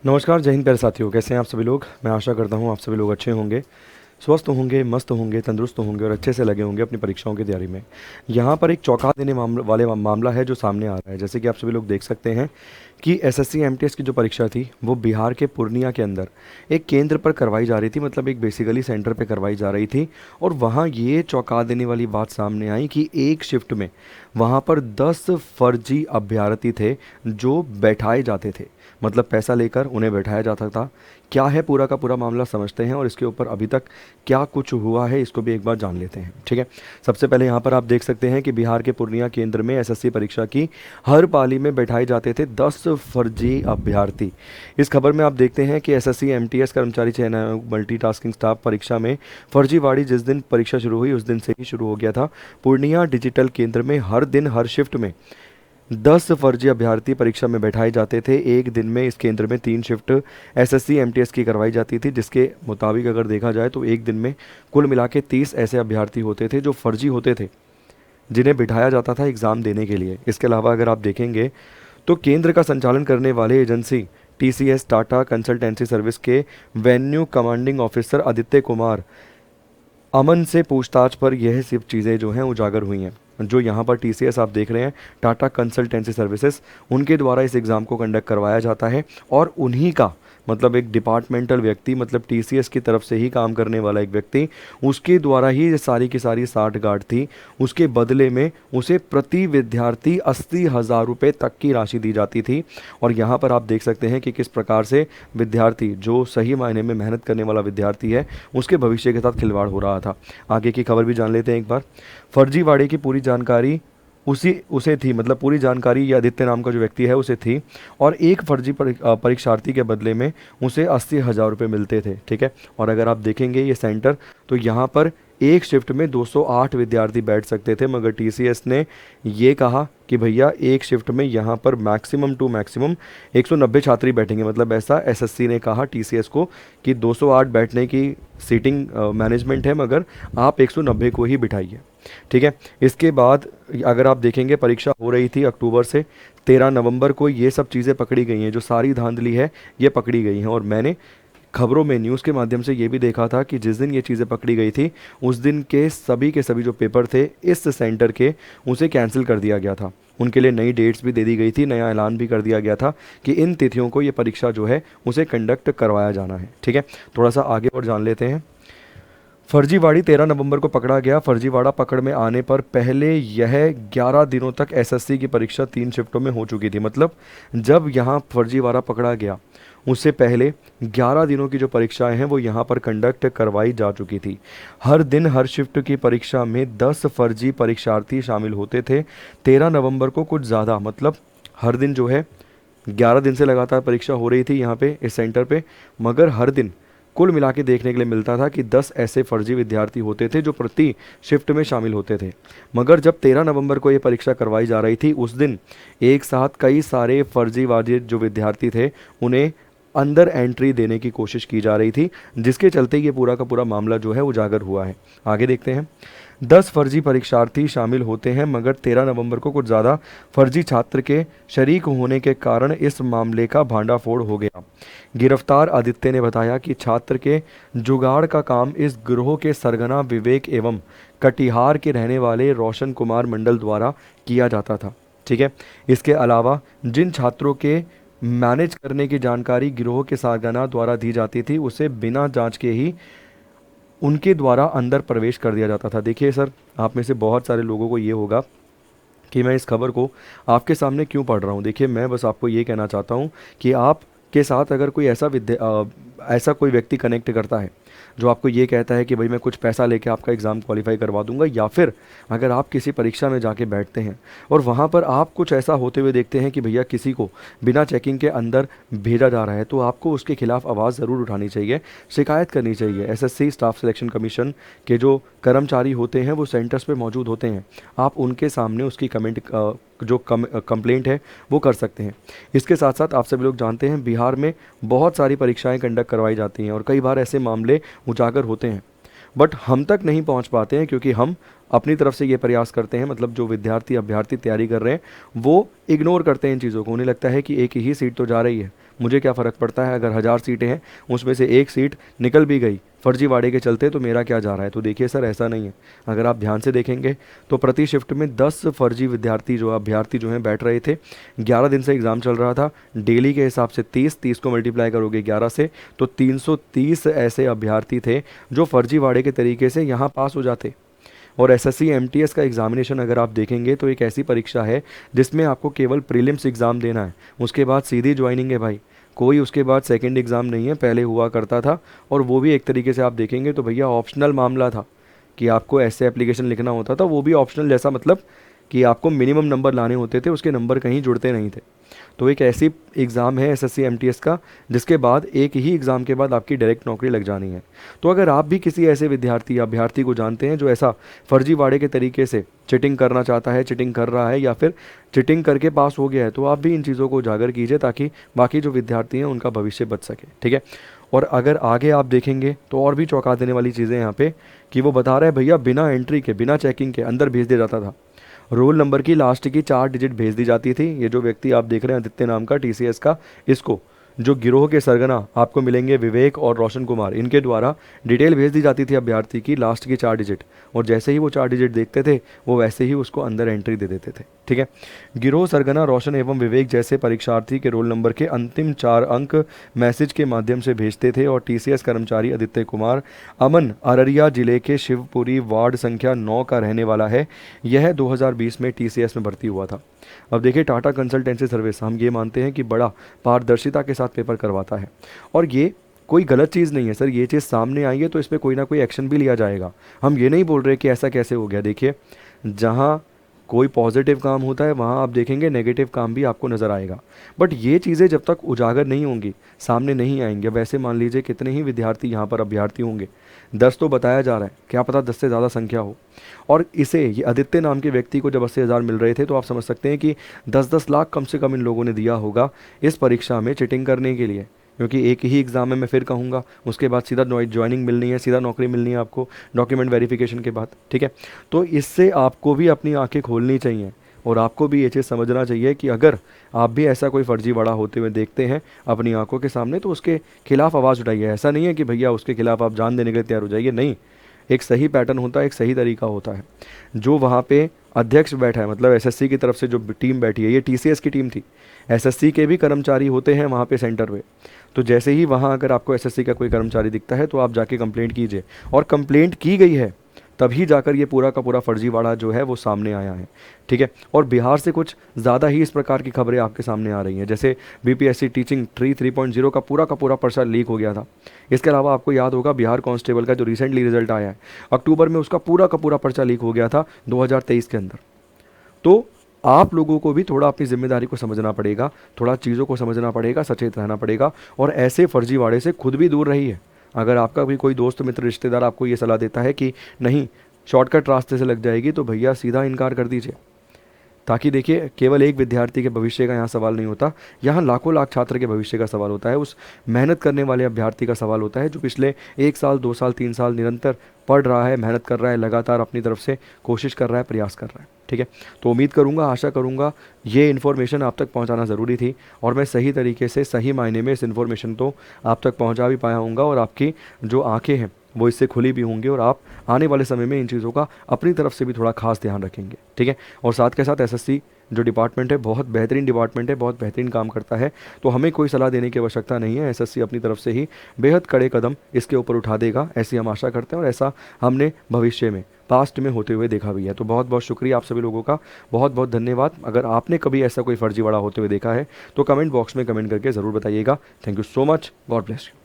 नमस्कार, जय हिंद प्यारे साथियों। कैसे हैं आप सभी लोग। मैं आशा करता हूँ आप सभी लोग अच्छे होंगे, स्वस्थ होंगे, मस्त होंगे, तंदुरुस्त होंगे और अच्छे से लगे होंगे अपनी परीक्षाओं की तैयारी में। यहाँ पर एक चौंका देने मामला है जो सामने आ रहा है। जैसे कि आप सभी लोग देख सकते हैं कि एसएससी एमटीएस की जो परीक्षा थी वो बिहार के पूर्णिया के अंदर एक केंद्र पर करवाई जा रही थी, मतलब एक बेसिकली सेंटर पे करवाई जा रही थी। और वहाँ ये चौंका देने वाली बात सामने आई कि एक शिफ्ट में वहाँ पर 10 फर्जी अभ्यर्थी थे जो बैठाए जाते थे, मतलब पैसा लेकर उन्हें बैठाया जाता था। क्या है पूरा का पूरा मामला समझते हैं और इसके ऊपर अभी तक क्या कुछ हुआ है इसको भी एक बार जान लेते हैं। ठीक है, सबसे पहले यहाँ पर आप देख सकते हैं कि बिहार के पूर्णिया केंद्र में एसएससी परीक्षा की हर पाली में बैठाए जाते थे 10 फर्जी अभ्यर्थी। इस खबर में आप देखते हैं कि एसएससी एमटीएस कर्मचारी चयन आयोग मल्टीटास्किंग स्टाफ परीक्षा में फर्जीवाड़ी जिस दिन परीक्षा शुरू हुई उस दिन से ही शुरू हो गया था। पूर्णिया डिजिटल केंद्र में हर दिन हर शिफ्ट में 10 फर्जी अभ्यर्थी परीक्षा में बैठाए जाते थे। एक दिन में इस केंद्र में 3 शिफ्ट एसएससी एमटीएस की करवाई जाती थी, जिसके मुताबिक अगर देखा जाए तो एक दिन में कुल मिला के 30 ऐसे अभ्यर्थी होते थे जो फर्जी होते थे, जिन्हें बिठाया जाता था एग्ज़ाम देने के लिए। इसके अलावा अगर आप देखेंगे तो केंद्र का संचालन करने वाले agency TCS Tata consultancy service के venue commanding officer Aditya Kumar Aman से पूछताछ पर यह सिर्फ चीज़ें जो हैं उजागर हुई हैं। जो यहाँ पर टीसीएस आप देख रहे हैं, टाटा कंसल्टेंसी सर्विसेज, उनके द्वारा इस एग्ज़ाम को कंडक्ट करवाया जाता है और उन्हीं का मतलब एक डिपार्टमेंटल व्यक्ति, मतलब टीसीएस की तरफ से ही काम करने वाला एक व्यक्ति, उसके द्वारा ही ये सारी की सारी साठ गांठ थी। उसके बदले में उसे प्रति विद्यार्थी 80,000 रुपये तक की राशि दी जाती थी। और यहाँ पर आप देख सकते हैं कि किस प्रकार से विद्यार्थी, जो सही मायने में मेहनत करने वाला विद्यार्थी है, उसके भविष्य के साथ खिलवाड़ हो रहा था। आगे की खबर भी जान लेते हैं एक बार। फर्जीवाड़े की पूरी जानकारी उसे थी, मतलब पूरी जानकारी ये आदित्य नाम का जो व्यक्ति है उसे थी। और एक फर्जी परीक्षार्थी के बदले में उसे 80,000 रुपये मिलते थे। ठीक है, और अगर आप देखेंगे ये सेंटर, तो यहाँ पर एक शिफ्ट में 208 विद्यार्थी बैठ सकते थे, मगर टीसीएस ने ये कहा कि भैया एक शिफ्ट में यहाँ पर मैक्सिमम टू मैक्सिमम 190 छात्र बैठेंगे। मतलब ऐसा एसएससी ने कहा टीसीएस को कि 208 बैठने की सीटिंग मैनेजमेंट है, मगर आप 190 को ही बिठाइए। ठीक है, इसके बाद अगर आप देखेंगे परीक्षा हो रही थी अक्टूबर से 13 नवंबर को, ये सब चीज़ें पकड़ी गई हैं, जो सारी धांधली है ये पकड़ी गई हैं। और मैंने खबरों में न्यूज़ के माध्यम से ये भी देखा था कि जिस दिन ये चीज़ें पकड़ी गई थी उस दिन के सभी जो पेपर थे इस सेंटर के, उसे कैंसिल कर दिया गया था। उनके लिए नई डेट्स भी दे दी गई थी, नया ऐलान भी कर दिया गया था कि इन तिथियों को ये परीक्षा जो है उसे कंडक्ट करवाया जाना है। ठीक है, थोड़ा सा आगे और जान लेते हैं। फर्जीवाड़ी 13 नवंबर को पकड़ा गया। फर्जीवाड़ा पकड़ में आने पर पहले यह 11 दिनों तक एसएससी की परीक्षा 3 शिफ्टों में हो चुकी थी। मतलब जब यहाँ फर्जीवाड़ा पकड़ा गया उससे पहले 11 दिनों की जो परीक्षाएं हैं वो यहाँ पर कंडक्ट करवाई जा चुकी थी। हर दिन हर शिफ्ट की परीक्षा में 10 फर्जी परीक्षार्थी शामिल होते थे। 13 नवंबर को कुछ ज़्यादा, मतलब हर दिन जो है 11 दिन से लगातार परीक्षा हो रही थी यहाँ पे इस सेंटर पे, मगर हर दिन कुल मिला के देखने के लिए मिलता था कि 10 ऐसे फर्जी विद्यार्थी होते थे जो प्रति शिफ्ट में शामिल होते थे। मगर जब 13 नवंबर को ये परीक्षा करवाई जा रही थी उस दिन एक साथ कई सारे फर्जीवादी जो विद्यार्थी थे उन्हें अंदर एंट्री देने की कोशिश की जा रही थी, जिसके चलते ये पूरा का पूरा मामला जो है उजागर हुआ है। आगे देखते हैं। 10 फर्जी परीक्षार्थी शामिल होते हैं, मगर 13 नवंबर को कुछ ज़्यादा फर्जी छात्र के शरीक होने के कारण इस मामले का भांडाफोड़ हो गया। गिरफ्तार आदित्य ने बताया कि छात्र के जुगाड़ का काम इस गिरोह के सरगना विवेक एवं कटिहार के रहने वाले रोशन कुमार मंडल द्वारा किया जाता था। ठीक है, इसके अलावा जिन छात्रों के मैनेज करने की जानकारी गिरोह के सरगना द्वारा दी जाती थी उसे बिना जांच के ही उनके द्वारा अंदर प्रवेश कर दिया जाता था। देखिए सर, आप में से बहुत सारे लोगों को ये होगा कि मैं इस खबर को आपके सामने क्यों पढ़ रहा हूँ। देखिए, मैं बस आपको ये कहना चाहता हूँ कि आप के साथ अगर कोई ऐसा कोई व्यक्ति कनेक्ट करता है जो आपको ये कहता है कि भाई मैं कुछ पैसा लेके आपका एग्ज़ाम क्वालिफाई करवा दूंगा, या फिर अगर आप किसी परीक्षा में जाके बैठते हैं और वहाँ पर आप कुछ ऐसा होते हुए देखते हैं कि भैया किसी को बिना चेकिंग के अंदर भेजा जा रहा है, तो आपको उसके खिलाफ आवाज़ ज़रूर उठानी चाहिए, शिकायत करनी चाहिए। एसएससी स्टाफ सिलेक्शन कमीशन के जो कर्मचारी होते हैं वो सेंटर्स पे मौजूद होते हैं, आप उनके सामने उसकी कंप्लेंट है वो कर सकते हैं। इसके साथ साथ आप सभी लोग जानते हैं बिहार में बहुत सारी परीक्षाएं कंडक्ट करवाई जाती हैं और कई बार ऐसे मामले उजागर होते हैं, बट हम तक नहीं पहुंच पाते हैं क्योंकि हम अपनी तरफ से ये प्रयास करते हैं, मतलब जो विद्यार्थी अभ्यर्थी तैयारी कर रहे हैं वो इग्नोर करते हैं इन चीज़ों को। उन्हें लगता है कि एक ही सीट तो जा रही है, मुझे क्या फ़र्क पड़ता है, अगर 1000 सीटें हैं उसमें से एक सीट निकल भी गई फर्जीवाड़े के चलते तो मेरा क्या जा रहा है। तो देखिए सर, ऐसा नहीं है। अगर आप ध्यान से देखेंगे तो प्रति शिफ्ट में 10 फर्जी विद्यार्थी जो अभ्यर्थी जो हैं बैठ रहे थे। 11 दिन से एग्ज़ाम चल रहा था, डेली के हिसाब से 30 को मल्टीप्लाई करोगे 11 से तो 330 ऐसे अभ्यर्थी थे जो फर्जीवाड़े के तरीके से यहाँ पास हो जाते। और एसएससी एमटीएस का एग्जामिनेशन अगर आप देखेंगे तो एक ऐसी परीक्षा है जिसमें आपको केवल प्रीलिम्स एग्ज़ाम देना है, उसके बाद सीधी ज्वाइनिंग है भाई। कोई उसके बाद सेकंड एग्ज़ाम नहीं है, पहले हुआ करता था। और वो भी एक तरीके से आप देखेंगे तो भैया ऑप्शनल मामला था कि आपको ऐसे एप्लीकेशन लिखना होता था, वो भी ऑप्शनल जैसा, मतलब कि आपको मिनिमम नंबर लाने होते थे, उसके नंबर कहीं जुड़ते नहीं थे। तो एक ऐसी एग्ज़ाम है एसएससी एमटीएस का जिसके बाद एक ही एग्ज़ाम के बाद आपकी डायरेक्ट नौकरी लग जानी है। तो अगर आप भी किसी ऐसे विद्यार्थी या अभ्यर्थी को जानते हैं जो ऐसा फर्जीवाड़े के तरीके से चिटिंग करना चाहता है, चिटिंग कर रहा है या फिर चिटिंग करके पास हो गया है, तो आप भी इन चीज़ों को उजागर कीजिए ताकि बाकी जो विद्यार्थी हैं उनका भविष्य बच सके, ठीक है। और अगर आगे आप देखेंगे तो और भी चौंका देने वाली चीज़ें यहाँ पे कि वो बता रहा है भैया बिना एंट्री के, बिना चेकिंग के अंदर भेज दिया जाता था। रोल नंबर की लास्ट की 4 डिजिट भेज दी जाती थी। ये जो व्यक्ति आप देख रहे हैं आदित्य नाम का टीसीएस का, इसको जो गिरोह के सरगना आपको मिलेंगे विवेक और रोशन कुमार, इनके द्वारा डिटेल भेज दी जाती थी अभ्यर्थी की लास्ट की 4 डिजिट, और जैसे ही वो 4 डिजिट देखते थे वो वैसे ही उसको अंदर एंट्री दे देते थे, ठीक है। गिरोह सरगना रोशन एवं विवेक जैसे परीक्षार्थी के रोल नंबर के अंतिम 4 अंक मैसेज के माध्यम से भेजते थे। और टीसीएस कर्मचारी आदित्य कुमार अमन अररिया जिले के शिवपुरी वार्ड संख्या 9 का रहने वाला है। यह 2020 में टीसीएस में भर्ती हुआ था। अब देखिए, टाटा कंसल्टेंसी सर्विस, हम ये मानते हैं कि बड़ा पारदर्शिता के साथ पेपर करवाता है, और ये कोई गलत चीज़ नहीं है सर। ये चीज़ सामने आई है तो इस पर कोई ना कोई एक्शन भी लिया जाएगा। हम ये नहीं बोल रहे कि ऐसा कैसे हो गया। देखिए, जहाँ कोई पॉजिटिव काम होता है वहाँ आप देखेंगे नेगेटिव काम भी आपको नज़र आएगा। बट ये चीज़ें जब तक उजागर नहीं होंगी, सामने नहीं आएंगे, वैसे मान लीजिए कितने ही विद्यार्थी यहाँ पर अभ्यर्थी होंगे, 10 तो बताया जा रहा है, क्या पता 10 से ज़्यादा संख्या हो। और इसे, ये आदित्य नाम के व्यक्ति को जब 80,000 मिल रहे थे तो आप समझ सकते हैं कि 10-10 लाख कम से कम इन लोगों ने दिया होगा इस परीक्षा में चिटिंग करने के लिए। क्योंकि एक ही एग्ज़ाम है, मैं फिर कहूँगा, उसके बाद सीधा ज्वाइनिंग मिलनी है, सीधा नौकरी मिलनी है आपको डॉक्यूमेंट वेरिफिकेशन के बाद, ठीक है। तो इससे आपको भी अपनी आंखें खोलनी चाहिए और आपको भी ये चीज़ समझना चाहिए कि अगर आप भी ऐसा कोई फर्जीवाड़ा होते हुए देखते हैं अपनी आंखों के सामने तो उसके खिलाफ आवाज़ उठाइए। ऐसा नहीं है कि भैया उसके खिलाफ आप जान देने के लिए तैयार हो जाइए, नहीं। एक सही पैटर्न होता है, एक सही तरीका होता है। जो वहाँ पे अध्यक्ष बैठा है, मतलब एसएससी की तरफ से जो टीम बैठी है, ये टीसीएस की टीम थी, एसएससी के भी कर्मचारी होते हैं वहाँ पे सेंटर पे। तो जैसे ही वहाँ अगर आपको एसएससी का कोई कर्मचारी दिखता है तो आप जाके कंप्लेंट कीजिए, और कंप्लेंट की गई है तभी जाकर ये पूरा का पूरा फर्जीवाड़ा जो है वो सामने आया है, ठीक है। और बिहार से कुछ ज़्यादा ही इस प्रकार की खबरें आपके सामने आ रही हैं, जैसे बीपीएससी टीचिंग 3.0 का पूरा पर्चा लीक हो गया था। इसके अलावा आपको याद होगा बिहार कांस्टेबल का जो रिसेंटली रिजल्ट आया है अक्टूबर में, उसका पूरा का पूरा पर्चा लीक हो गया था 2023 के अंदर। तो आप लोगों को भी थोड़ा अपनी जिम्मेदारी को समझना पड़ेगा, थोड़ा चीज़ों को समझना पड़ेगा, सचेत रहना पड़ेगा, और ऐसे फर्जीवाड़े से खुद भी दूर रहिए। अगर आपका भी कोई दोस्त मित्र रिश्तेदार आपको ये सलाह देता है कि नहीं शॉर्टकट रास्ते से लग जाएगी, तो भैया सीधा इनकार कर दीजिए। ताकि देखिए, केवल एक विद्यार्थी के भविष्य का यहाँ सवाल नहीं होता, यहाँ लाखों लाख छात्र के भविष्य का सवाल होता है, उस मेहनत करने वाले अभ्यर्थी का सवाल होता है जो पिछले 1 साल 2 साल 3 साल निरंतर पढ़ रहा है, मेहनत कर रहा है, लगातार अपनी तरफ से कोशिश कर रहा है, प्रयास कर रहा है, ठीक है। तो उम्मीद करूँगा, आशा करूँगा ये इन्फॉर्मेशन आप तक पहुँचाना ज़रूरी थी, और मैं सही तरीके से सही मायने में इस इन्फॉर्मेशन तो आप तक पहुँचा भी पाया हूँगा, और आपकी जो आँखें हैं वो इससे खुली भी होंगी, और आप आने वाले समय में इन चीज़ों का अपनी तरफ से भी थोड़ा खास ध्यान रखेंगे, ठीक है। और साथ के साथ एसएससी जो डिपार्टमेंट है बहुत बेहतरीन डिपार्टमेंट है, बहुत बेहतरीन काम करता है, तो हमें कोई सलाह देने की आवश्यकता नहीं है। एसएससी अपनी तरफ से ही बेहद कड़े कदम इसके ऊपर उठा देगा, ऐसी हम आशा करते हैं, और ऐसा हमने भविष्य में पास्ट में होते हुए देखा भी है। तो बहुत बहुत शुक्रिया आप सभी लोगों का, बहुत बहुत धन्यवाद। अगर आपने कभी ऐसा कोई फर्जीवाड़ा होते हुए देखा है तो कमेंट बॉक्स में कमेंट करके ज़रूर बताइएगा। Thank you so much, God bless you.